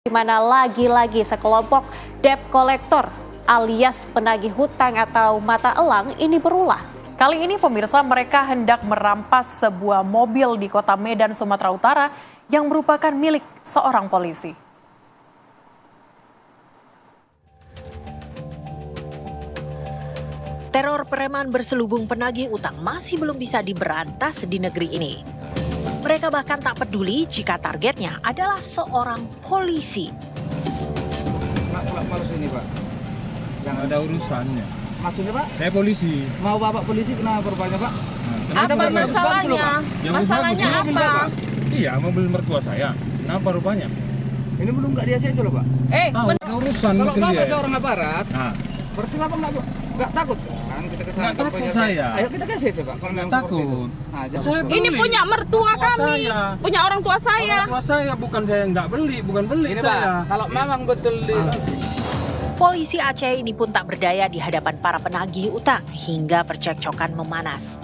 di mana lagi-lagi sekelompok debt collector alias penagih hutang atau mata elang ini berulah. Kali ini pemirsa, mereka hendak merampas sebuah mobil di kota Medan, Sumatera Utara yang merupakan milik seorang polisi. Teror preman berselubung penagih utang masih belum bisa diberantas di negeri ini. Mereka bahkan tak peduli jika targetnya adalah seorang polisi. Pak, palsu ini Pak. Yang ada urusannya. Maksudnya Pak? Saya polisi. Mau Bapak polisi kenapa rupanya Pak? Apa masalahnya? Masalahnya apa? Iya, mobil mertua saya. Kenapa rupanya? Ini belum nggak di ACC loh Pak. Urusan Kalau mungkin Bapak dia. seorang aparat, Nah, berarti Bapak nggak takut kan kita kesana? nggak takut saya. Ayo kita ke ACC Pak. Kalau memang seperti itu. Takut. Nah, jadi Saya Ini beli. punya mertua Mertua kami, saya. punya orang tua saya. Orang tua saya, bukan saya yang nggak beli, bukan beli ini saya. Pak, kalau memang betul di Polisi Aceh ini pun tak berdaya di hadapan para penagih utang hingga percekcokan memanas.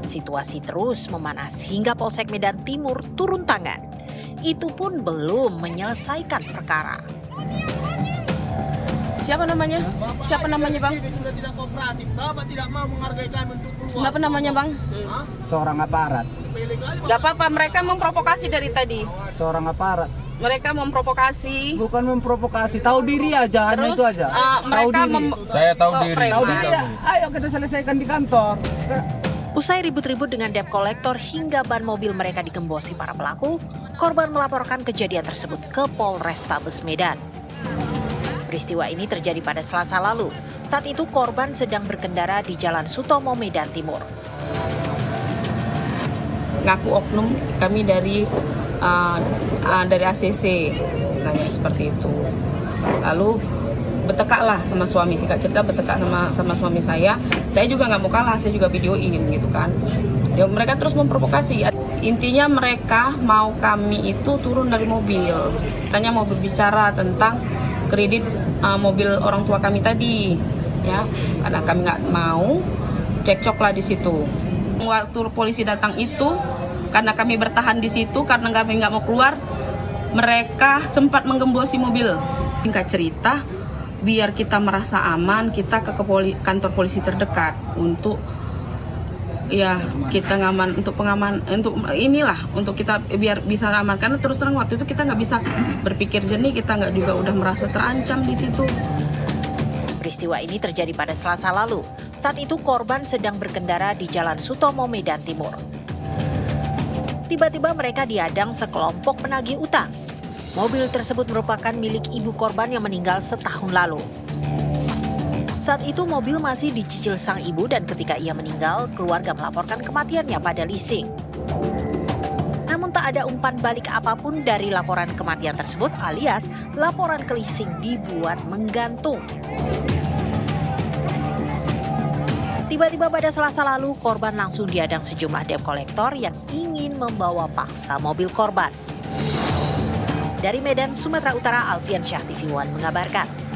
Situasi terus memanas hingga Polsek Medan Timur turun tangan. Itu pun belum menyelesaikan perkara. Siapa namanya? Siapa namanya Bang? Sudah tidak kooperatif, Bapak tidak mau menghargai kami untuk keluar. Siapa namanya Bang? seorang aparat. Gak apa-apa, mereka memprovokasi dari tadi. Seorang aparat. Mereka memprovokasi. Bukan memprovokasi, tahu diri aja, hanya Terus itu aja. mereka Saya tahu diri. preman. Tahu diri ya, ayo kita selesaikan di kantor. Usai ribut-ribut dengan debt collector hingga ban mobil mereka digembosi para pelaku, korban melaporkan kejadian tersebut ke Polrestabes Medan. Peristiwa ini terjadi pada Selasa lalu. Saat itu korban sedang berkendara di Jalan Sutomo, Medan Timur. Ngaku oknum kami dari ACC, tanya seperti itu. Lalu bertekaklah sama suami, singkat cerita bertekak sama suami saya. Saya juga nggak mau kalah, saya juga videoin gitu kan. Ya, mereka terus memprovokasi. Intinya mereka mau kami itu turun dari mobil. Tanya mau berbicara tentang kredit mobil orang tua kami tadi, ya. Karena kami nggak mau, cekcoklah di situ. Waktu polisi datang itu, karena kami bertahan di situ, karena kami nggak mau keluar, mereka sempat menggembosi mobil. Singkat cerita, biar kita merasa aman, kita ke kantor polisi terdekat untuk ya kita ngaman untuk pengaman untuk inilah untuk kita biar bisa aman, karena terus terang waktu itu kita nggak bisa berpikir jernih, kita nggak juga udah merasa terancam di situ. Peristiwa ini terjadi pada Selasa lalu. Saat itu korban sedang berkendara di Jalan Sutomo, Medan Timur. Tiba-tiba mereka dihadang sekelompok penagih utang. Mobil tersebut merupakan milik ibu korban yang meninggal setahun lalu. Saat itu mobil masih dicicil sang ibu dan ketika ia meninggal, keluarga melaporkan kematiannya pada leasing. Namun tak ada umpan balik apapun dari laporan kematian tersebut, alias laporan ke leasing dibuat menggantung. Tiba-tiba pada Selasa lalu, korban langsung dihadang sejumlah debt collector yang ingin membawa paksa mobil korban. Dari Medan, Sumatera Utara, Alfian Syah, TV One mengabarkan.